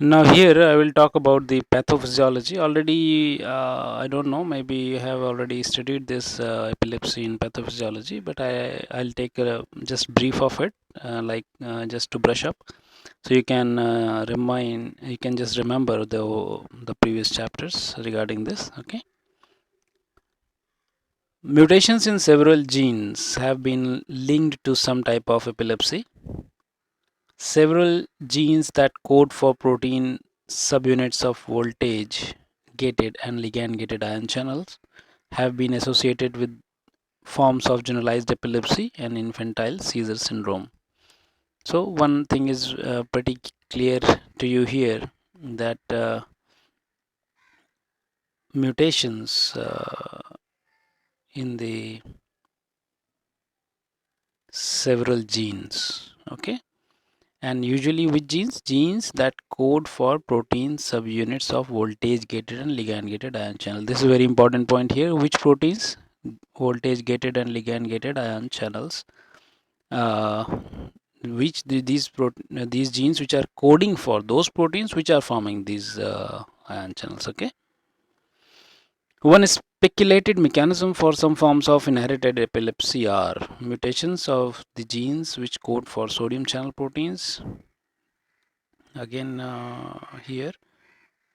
Now here I will talk about the pathophysiology. Already, I don't know, maybe you have already studied this epilepsy in pathophysiology, but I'll take a just brief of it, just to brush up, so you can just remember the previous chapters regarding this. Okay, mutations in several genes have been linked to some type of epilepsy. Several genes that code for protein subunits of voltage gated and ligand gated ion channels have been associated with forms of generalized epilepsy and infantile seizure syndrome. So, one thing is pretty clear to you here, that mutations in the several genes, okay, and usually with genes that code for protein subunits of voltage gated and ligand gated ion channel. This is a very important point here. Which proteins? Voltage gated and ligand gated ion channels, uh, these genes which are coding for those proteins which are forming these ion channels. Okay, one speculated mechanism for some forms of inherited epilepsy are mutations of the genes which code for sodium channel proteins. Again, here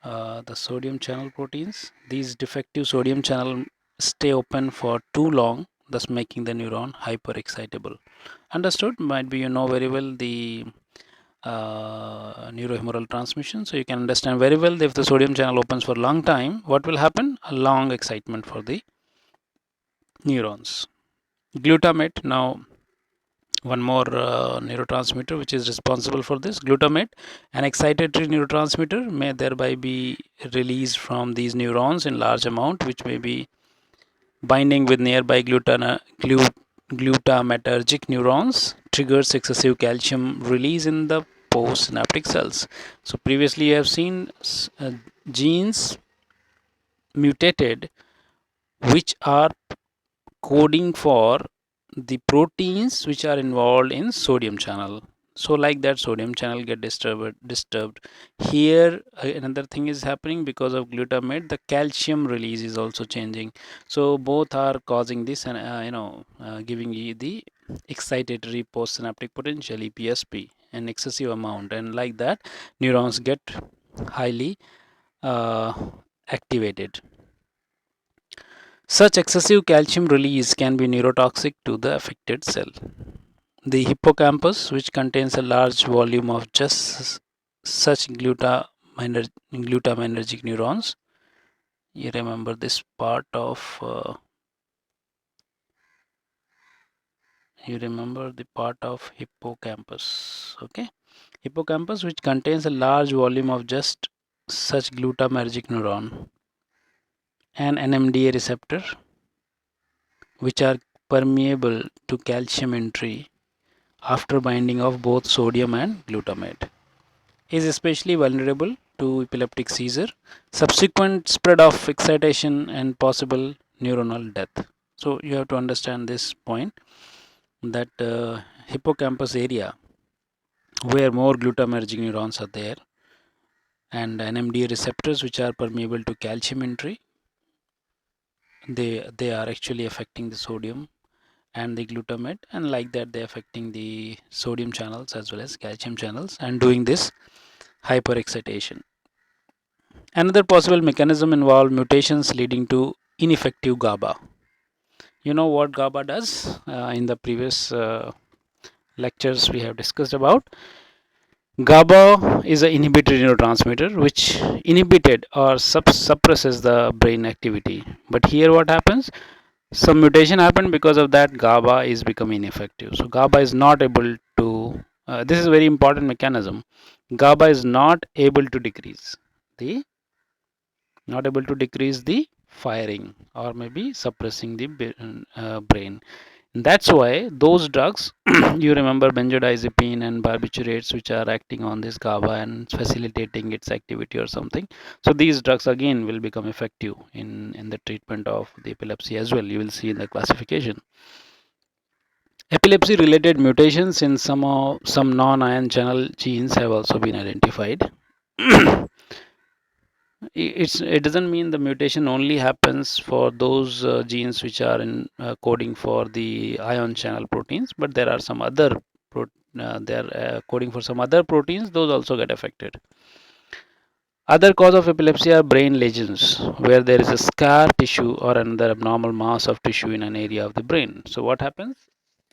the sodium channel proteins. These defective sodium channel stay open for too long, thus making the neuron hyperexcitable. Understood? Might be you know very well the neurohumoral transmission, so you can understand very well if the sodium channel opens for a long time, what will happen? A long excitement for the neurons. Glutamate. Now, one more neurotransmitter which is responsible for this, glutamate, an excitatory neurotransmitter, may thereby be released from these neurons in large amount, which may be binding with nearby glutamatergic neurons, triggers excessive calcium release in the postsynaptic cells. So previously you have seen genes mutated which are coding for the proteins which are involved in sodium channel. So like that sodium channel get disturbed here. Another thing is happening because of glutamate, the calcium release is also changing. So both are causing this, and giving you the excitatory postsynaptic potential, EPSP, an excessive amount, and like that neurons get highly uh, activated. Such excessive calcium release can be neurotoxic to the affected cell. The hippocampus, which contains a large volume of just such glutamatergic neurons, you remember this part of hippocampus. Okay, hippocampus, which contains a large volume of just such glutamatergic neuron, and NMDA receptor, which are permeable to calcium entry after binding of both sodium and glutamate, is especially vulnerable to epileptic seizure, subsequent spread of excitation, and possible neuronal death. So you have to understand this point, that hippocampus area where more glutamatergic neurons are there, and NMDA receptors which are permeable to calcium entry, they are actually affecting the sodium and the glutamate, and like that they're affecting the sodium channels as well as calcium channels and doing this hyperexcitation. Another possible mechanism involves mutations leading to ineffective GABA. You know what GABA does? In the previous lectures we have discussed about. GABA is an inhibitory neurotransmitter which inhibited or suppresses the brain activity. But here what happens? Some mutation happened, because of that GABA is becoming ineffective. So GABA is not able to. This is a very important mechanism. GABA is not able to decrease the firing, or maybe suppressing the brain. That's why those drugs, you remember benzodiazepine and barbiturates, which are acting on this GABA and facilitating its activity or something. So these drugs again will become effective in the treatment of the epilepsy as well. You will see in the classification. Epilepsy related mutations in some non-ion channel genes have also been identified. it doesn't mean the mutation only happens for those genes which are in coding for the ion channel proteins, but there are some other they're coding for some other proteins, those also get affected. Other cause of epilepsy are brain lesions, where there is a scar tissue or another abnormal mass of tissue in an area of the brain. So what happens?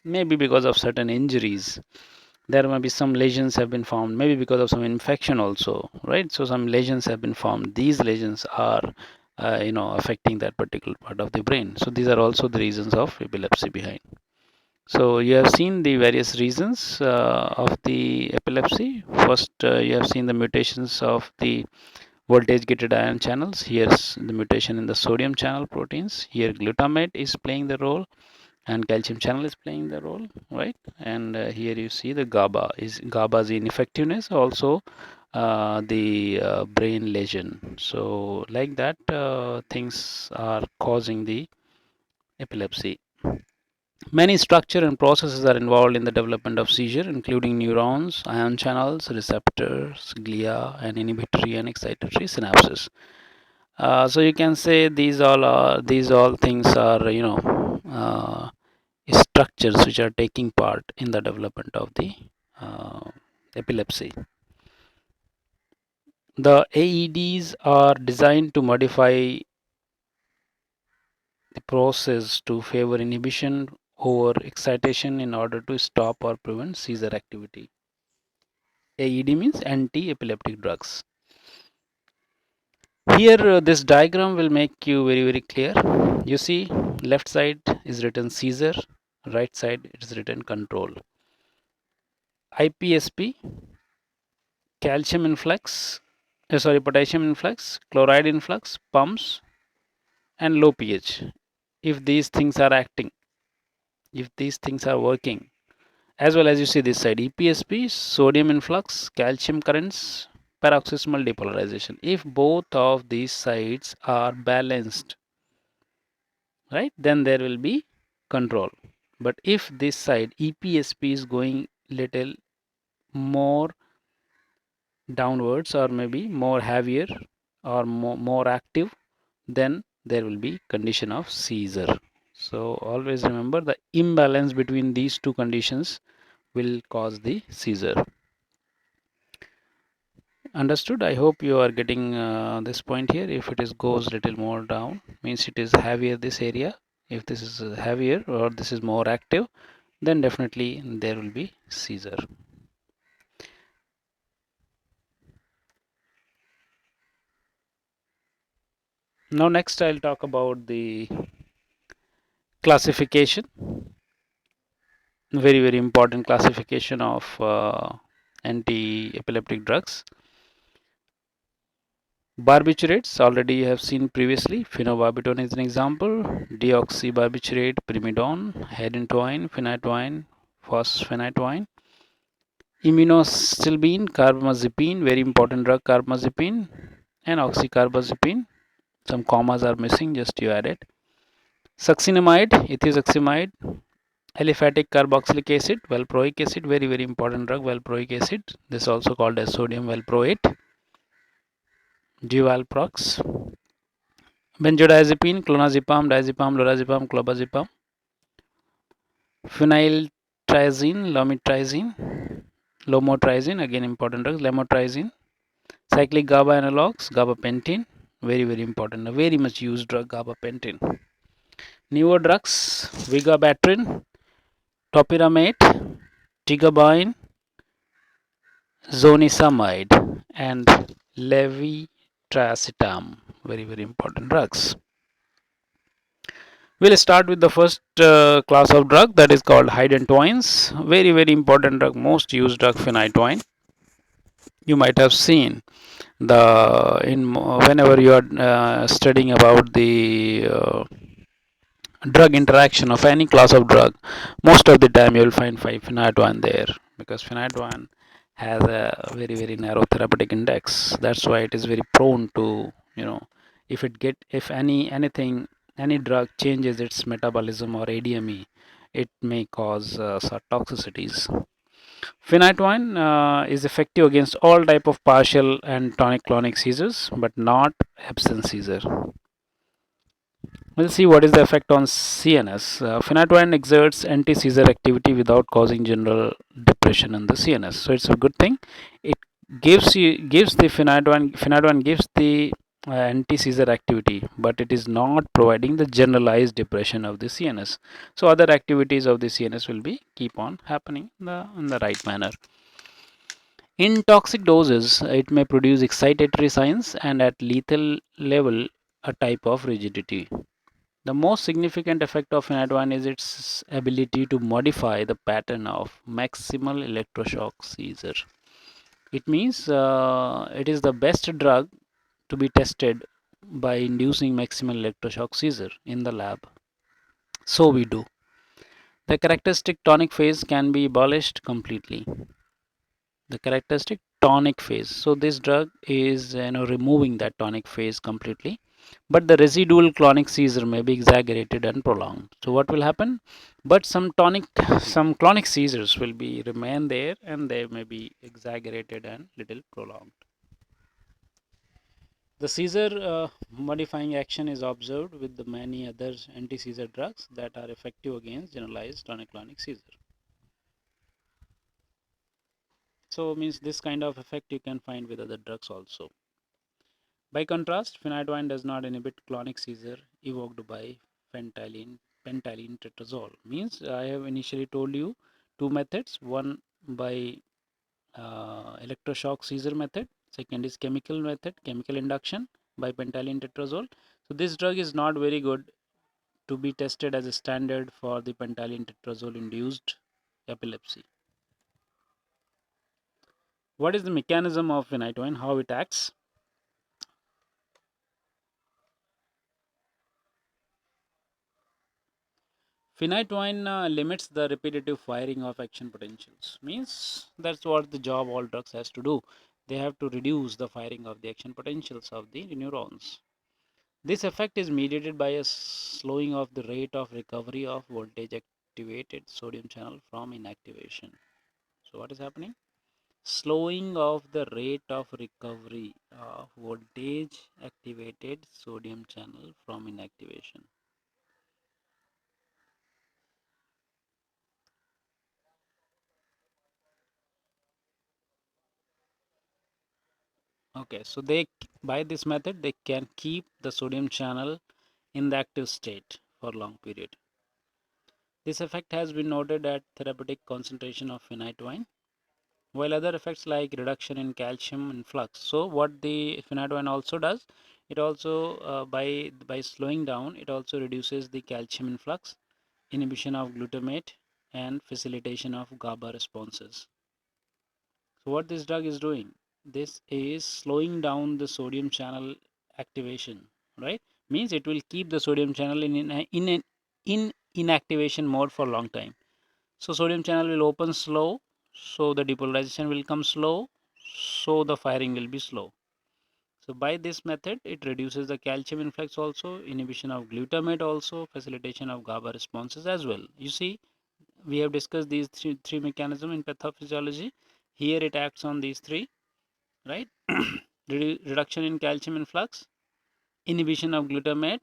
Maybe because of certain injuries, there may be some lesions have been found, maybe because of some infection also, right? So some lesions have been formed. These lesions are affecting that particular part of the brain. So these are also the reasons of epilepsy behind. So you have seen the various reasons of the epilepsy. First, you have seen the mutations of the voltage gated ion channels. Here's the mutation in the sodium channel proteins. Here glutamate is playing the role and calcium channel is playing the role, right? And here you see the GABA's ineffectiveness, also the brain lesion. So like that, things are causing the epilepsy. Many structure and processes are involved in the development of seizure, including neurons, ion channels, receptors, glia, and inhibitory and excitatory synapses. So you can say these all things are structures which are taking part in the development of the epilepsy. The AEDs are designed to modify the process to favor inhibition over excitation in order to stop or prevent seizure activity. AED means anti-epileptic drugs. Here this diagram will make you very clear. You see, left side is written seizure, right side it is written control. IPSP, calcium influx, potassium influx, chloride influx, pumps, and low pH. If these things are acting, if these things are working, as well as you see this side, EPSP, sodium influx, calcium currents, paroxysmal depolarization. If both of these sides are balanced, right, then there will be control. But if this side EPSP is going little more downwards or maybe more heavier or more active, then there will be condition of seizure. So always remember the imbalance between these two conditions will cause the seizure. Understood? I hope you are getting this point here. If it is goes little more down, means it is heavier this area. If this is heavier or this is more active, then definitely there will be seizure. Now next I'll talk about the classification. Very important classification of anti-epileptic drugs. Barbiturates already you have seen previously. Phenobarbital is an example. Deoxybarbiturate, primidone, hedentoin, phenytoin, phosphenytoin. Immunostilbene, carbamazepine, very important drug, carbamazepine, and oxycarbazepine. Some commas are missing, just you add it. Succinimide, ethosuximide, aliphatic carboxylic acid, valproic acid, very important drug, valproic acid. This is also called as sodium valproate. Duvalprox, benzodiazepine, clonazepam, diazepam, lorazepam, clobazepam, phenyltrazine, lamotrigine, again important drugs, lamotrigine, cyclic GABA analogs, gabapentin, very important, a very much used drug, gabapentin. Newer drugs, vigabatrin, topiramate, tigabayne, zonisamide, and levetiracetam, very important drugs. We'll start with the first class of drug, that is called hydantoins. Very important drug, most used drug, phenytoin. You might have seen whenever you are studying about the drug interaction of any class of drug, most of the time you will find phenytoin there, because phenytoin has a very narrow therapeutic index. That's why it is very prone to, if any drug changes its metabolism or ADME, it may cause toxicities. Phenytoin is effective against all type of partial and tonic-clonic seizures, but not absence seizure. We'll see what is the effect on CNS. Phenytoin exerts anti-seizure activity without causing general depression in the CNS, so it's a good thing. It gives the phenytoin gives the anti-seizure activity, but it is not providing the generalized depression of the CNS. So other activities of the CNS will be keep on happening in the right manner. In toxic doses, it may produce excitatory signs and at lethal level a type of rigidity. The most significant effect of phenytoin is its ability to modify the pattern of maximal electroshock seizure. It means it is the best drug to be tested by inducing maximal electroshock seizure in the lab. So we do. The characteristic tonic phase can be abolished completely. The characteristic tonic phase. So this drug is removing that tonic phase completely, but the residual clonic seizure may be exaggerated and prolonged. So what will happen? But some clonic seizures will be remain there and they may be exaggerated and little prolonged. The seizure modifying action is observed with the many other anti-seizure drugs that are effective against generalized tonic-clonic seizure. So means this kind of effect you can find with other drugs also. By contrast, phenytoin does not inhibit clonic seizure evoked by phentyline tetrazole. Means I have initially told you two methods. One by electroshock seizure method. Second is chemical method, chemical induction by phentyline tetrazole. So this drug is not very good to be tested as a standard for the phentyline tetrazole induced epilepsy. What is the mechanism of phenytoin? How it acts? Phenytoin limits the repetitive firing of action potentials. Means that's what the job all drugs has to do. They have to reduce the firing of the action potentials of the neurons. This effect is mediated by a slowing of the rate of recovery of voltage activated sodium channel from inactivation. So what is happening? Slowing of the rate of recovery of voltage activated sodium channel from inactivation. Okay, so they by this method they can keep the sodium channel in the active state for long period. This effect has been noted at therapeutic concentration of phenytoin, while other effects like reduction in calcium influx. So what the phenytoin also does, it also by slowing down, it also reduces the calcium influx, inhibition of glutamate, and facilitation of GABA responses. So what this drug is doing, this is slowing down the sodium channel activation, right? Means it will keep the sodium channel in inactivation mode for a long time. So sodium channel will open slow, so the depolarization will come slow, so the firing will be slow. So by this method, it reduces the calcium influx also, inhibition of glutamate also, facilitation of GABA responses as well. You see, we have discussed these three mechanisms in pathophysiology. Here it acts on these three, right? Reduction in calcium influx, inhibition of glutamate,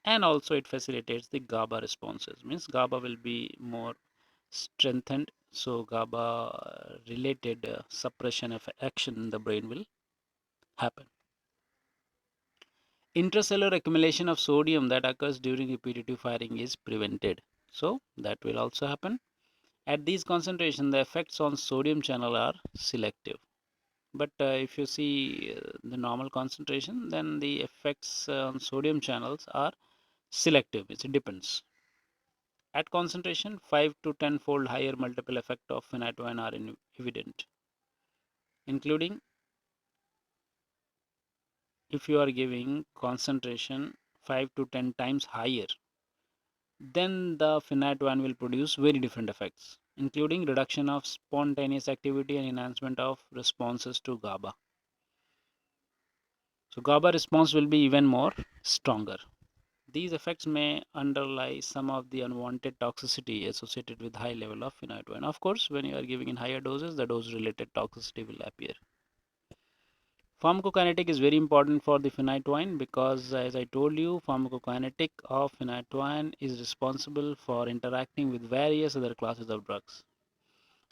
and also it facilitates the GABA responses. Means GABA will be more strengthened, so GABA related suppression of action in the brain will happen. Intracellular accumulation of sodium that occurs during repetitive firing is prevented, so that will also happen. At these concentrations, the effects on sodium channel are selective. But if you see the normal concentration, then the effects on sodium channels are selective. It depends. At concentration, 5 to 10 fold higher multiple effect of phenytoin are evident, including if you are giving concentration 5 to 10 times higher, then the phenytoin will produce very different effects, including reduction of spontaneous activity and enhancement of responses to GABA. So GABA response will be even more stronger. These effects may underlie some of the unwanted toxicity associated with high level of phenytoin. Of course, when you are giving in higher doses, the dose-related toxicity will appear. Pharmacokinetic is very important for the phenytoin because, as I told you, pharmacokinetic of phenytoin is responsible for interacting with various other classes of drugs.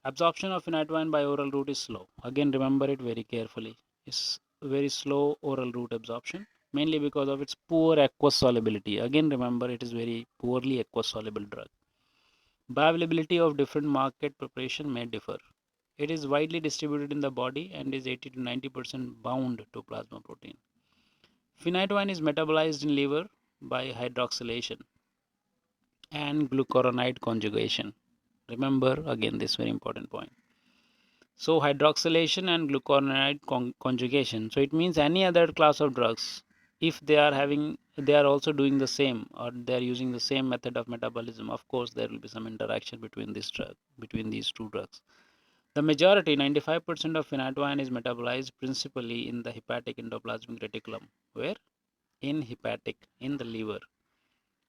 Absorption of phenytoin by oral route is slow. Again, remember it very carefully. It's very slow oral route absorption, mainly because of its poor aqueous solubility. Again, remember it is very poorly aqueous soluble drug. Bioavailability of different market preparation may differ. It is widely distributed in the body and is 80 to 90% bound to plasma protein. Phenytoin is metabolized in liver by hydroxylation and glucuronide conjugation. Remember again this very important point. So hydroxylation and glucuronide conjugation. So it means any other class of drugs, if they are also doing the same, or they are using the same method of metabolism, of course there will be some interaction between these two drugs. The majority, 95% of phenytoin is metabolized principally in the hepatic endoplasmic reticulum. Where? In the liver.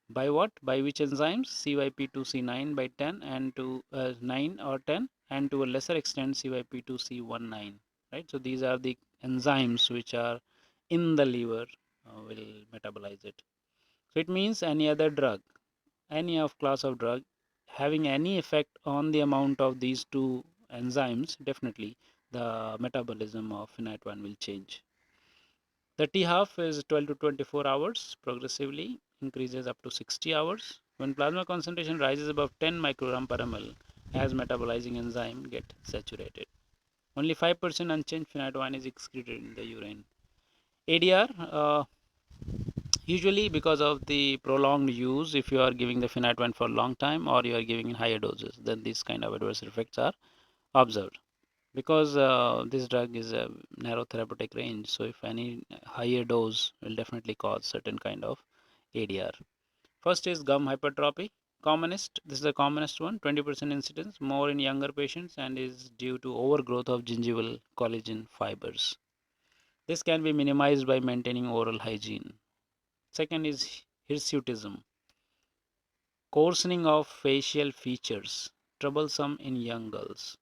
By what? By which enzymes? CYP2C9 by 10 and to 9 or 10, and to a lesser extent CYP2C19. Right. So these are the enzymes which are in the liver will metabolize it. So it means any other drug, any of class of drug having any effect on the amount of these two enzymes, definitely the metabolism of phenytoin will change. The T half is 12 to 24 hours, progressively increases up to 60 hours. When plasma concentration rises above 10 microgram per ml, as metabolizing enzyme get saturated. Only 5% unchanged phenytoin is excreted in the urine. ADR, usually because of the prolonged use, if you are giving the phenytoin for a long time or you are giving in higher doses, then these kind of adverse effects are observed. Because this drug is a narrow therapeutic range, so if any higher dose will definitely cause certain kind of ADR. First is gum hypertrophy. This is the commonest one, 20% incidence, more in younger patients, and is due to overgrowth of gingival collagen fibers. This can be minimized by maintaining oral hygiene. Second is hirsutism, coarsening of facial features, troublesome in young girls.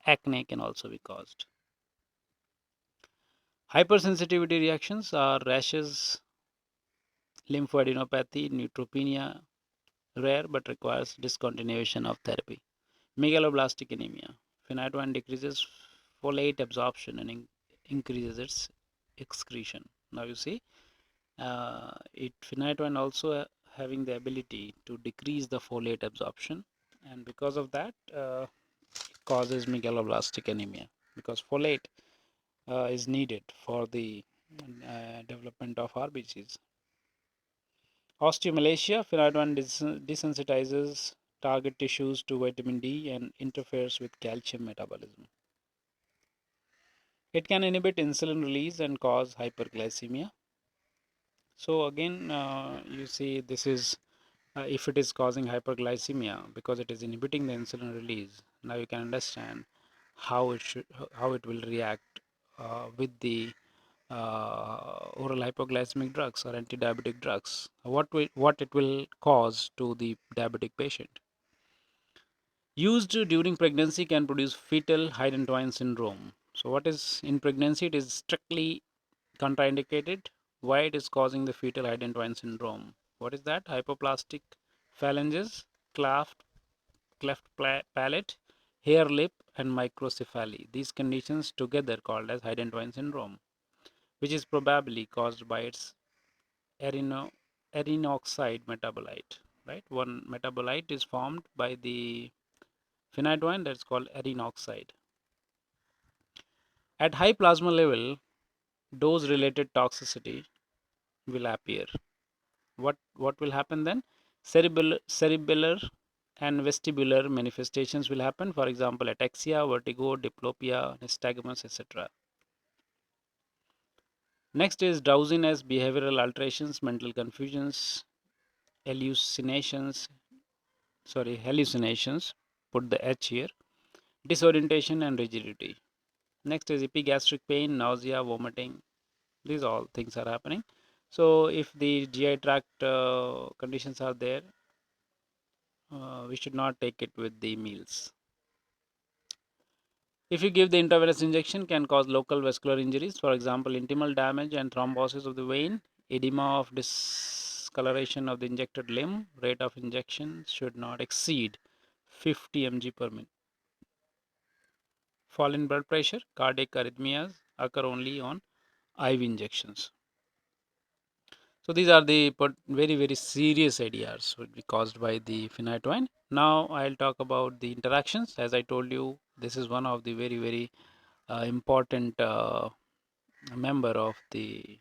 Acne can also be caused. Hypersensitivity reactions are rashes, lymphadenopathy, neutropenia, rare but requires discontinuation of therapy. Megaloblastic anemia. Phenytoin decreases folate absorption and increases its excretion. Now you see, phenytoin also having the ability to decrease the folate absorption, and because of that, it causes megaloblastic anemia, because folate is needed for the development of RBCs. Osteomalacia, phenytoin desensitizes target tissues to vitamin D and interferes with calcium metabolism. It can inhibit insulin release and cause hyperglycemia. So again, you see this is if it is causing hyperglycemia because it is inhibiting the insulin release. Now you can understand how it will react with the oral hypoglycemic drugs or anti-diabetic drugs. What it will cause to the diabetic patient. Used during pregnancy can produce fetal Hydantoin syndrome. So what is in pregnancy? It is strictly contraindicated. Why it is causing the fetal Hydantoin syndrome? What is that? Hypoplastic phalanges, cleft palate, hair lip, and microcephaly. These conditions together called as Hydantoin syndrome, which is probably caused by its arenoxide metabolite. Right, one metabolite is formed by the phenytoin, that's called arenoxide. At high plasma level, dose-related toxicity will appear. What will happen then? Cerebellar and vestibular manifestations will happen. For example, ataxia, vertigo, diplopia, nystagmus, etc. Next is drowsiness, behavioral alterations, mental confusions, hallucinations. Put the H here. Disorientation and rigidity. Next is epigastric pain, nausea, vomiting. These all things are happening. So if the GI tract conditions are there, we should not take it with the meals. If you give the intravenous injection, can cause local vascular injuries, for example, intimal damage and thrombosis of the vein, edema of discoloration of the injected limb. Rate of injection should not exceed 50 mg per minute. Fall in blood pressure, cardiac arrhythmias occur only on IV injections. So these are the very serious ADRs would be caused by the phenytoin. Now I'll talk about the interactions. As I told you, this is one of the very important member of the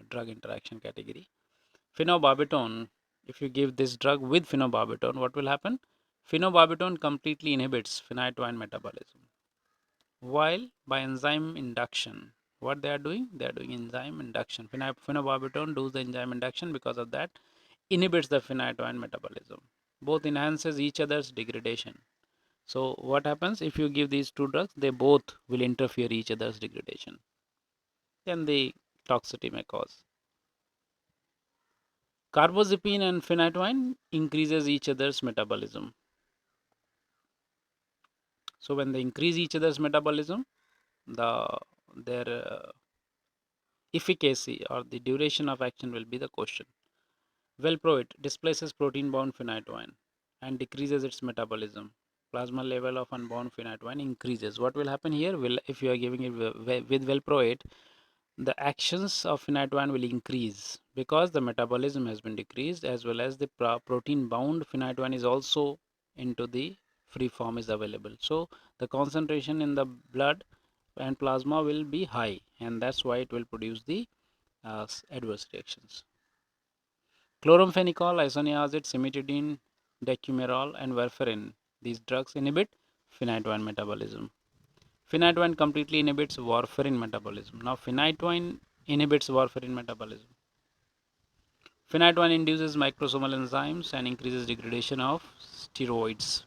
drug interaction category. Phenobarbital, if you give this drug with phenobarbital, what will happen? Phenobarbital completely inhibits phenytoin metabolism. While by enzyme induction, what they are doing? They are doing enzyme induction. Phenobarbital does the enzyme induction, because of that inhibits the phenytoin metabolism. Both enhances each other's degradation. So what happens if you give these two drugs? They both will interfere each other's degradation. Then the toxicity may cause. Carbazepine and phenytoin increases each other's metabolism. So when they increase each other's metabolism, their efficacy or the duration of action will be the question. Valproate displaces protein-bound phenytoin and decreases its metabolism. Plasma level of unbound phenytoin increases. What will happen here? If you are giving it with valproate, the actions of phenytoin will increase because the metabolism has been decreased, as well as the protein-bound phenytoin is also into the free form is available. So the concentration in the blood and plasma will be high, and that's why it will produce the adverse reactions. Chloramphenicol, isoniazid, cimetidine, decumerol, and warfarin. These drugs inhibit phenytoin metabolism. Phenytoin completely inhibits warfarin metabolism. Now, phenytoin inhibits warfarin metabolism. Phenytoin induces microsomal enzymes and increases degradation of steroids.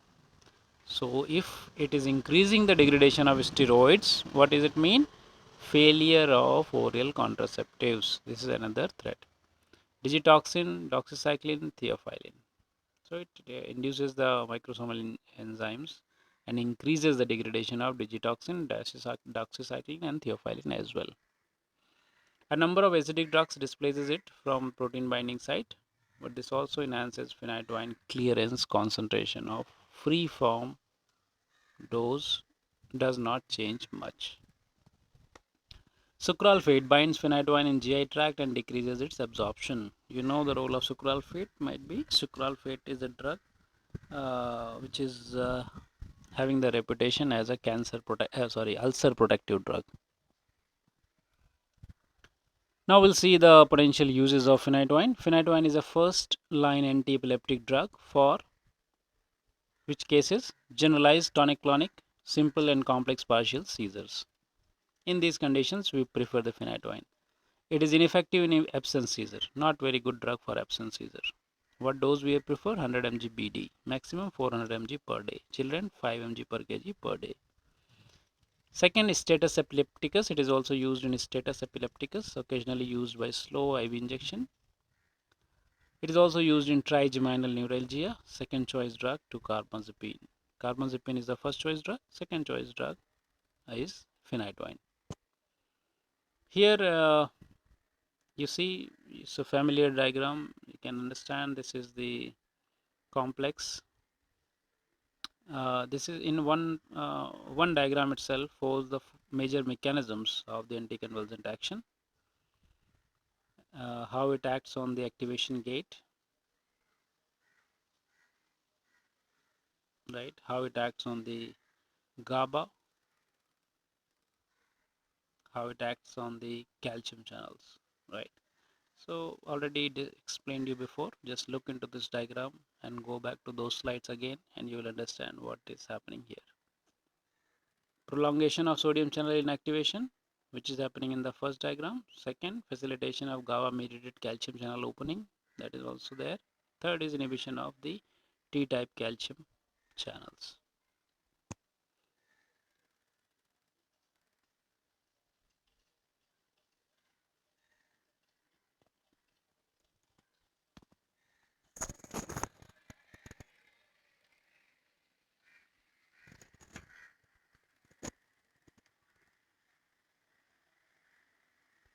So, if it is increasing the degradation of steroids, what does it mean? Failure of oral contraceptives. This is another threat. Digitoxin, doxycycline, theophylline. So it induces the microsomal enzymes and increases the degradation of digitoxin, doxycycline, and theophylline as well. A number of acidic drugs displaces it from protein binding site, but this also enhances phenytoin clearance. Concentration of free form dose does not change much. Sucralfate binds phenytoin in GI tract and decreases its absorption. You know the role of sucralfate might be. Sucralfate is a drug which is having the reputation as a ulcer protective drug. Now we'll see the potential uses of phenytoin. Phenytoin is a first line anti-epileptic drug for which cases? Generalized tonic-clonic, simple and complex partial seizures. In these conditions, we prefer the phenytoin. It is ineffective in absence seizure, not very good drug for absence seizure. What dose we prefer? 100 mg BD, maximum 400 mg per day. Children 5 mg per kg per day. Second, status epilepticus. It is also used in status epilepticus, occasionally used by slow IV injection. It is also used in trigeminal neuralgia. Second choice drug to carbamazepine. Carbamazepine is the first choice drug. Second choice drug is phenytoin. Here you see it's a familiar diagram. You can understand this is the complex. This is in one diagram itself shows the major mechanisms of the anticonvulsant action. How it acts on the activation gate, right? How it acts on the GABA, how it acts on the calcium channels, right? So already explained you before. Just look into this diagram and go back to those slides again, and you will understand what is happening here. Prolongation of sodium channel inactivation, which is happening in the first diagram. Second, facilitation of GABA mediated calcium channel opening, that is also there. Third is inhibition of the T-type calcium channels.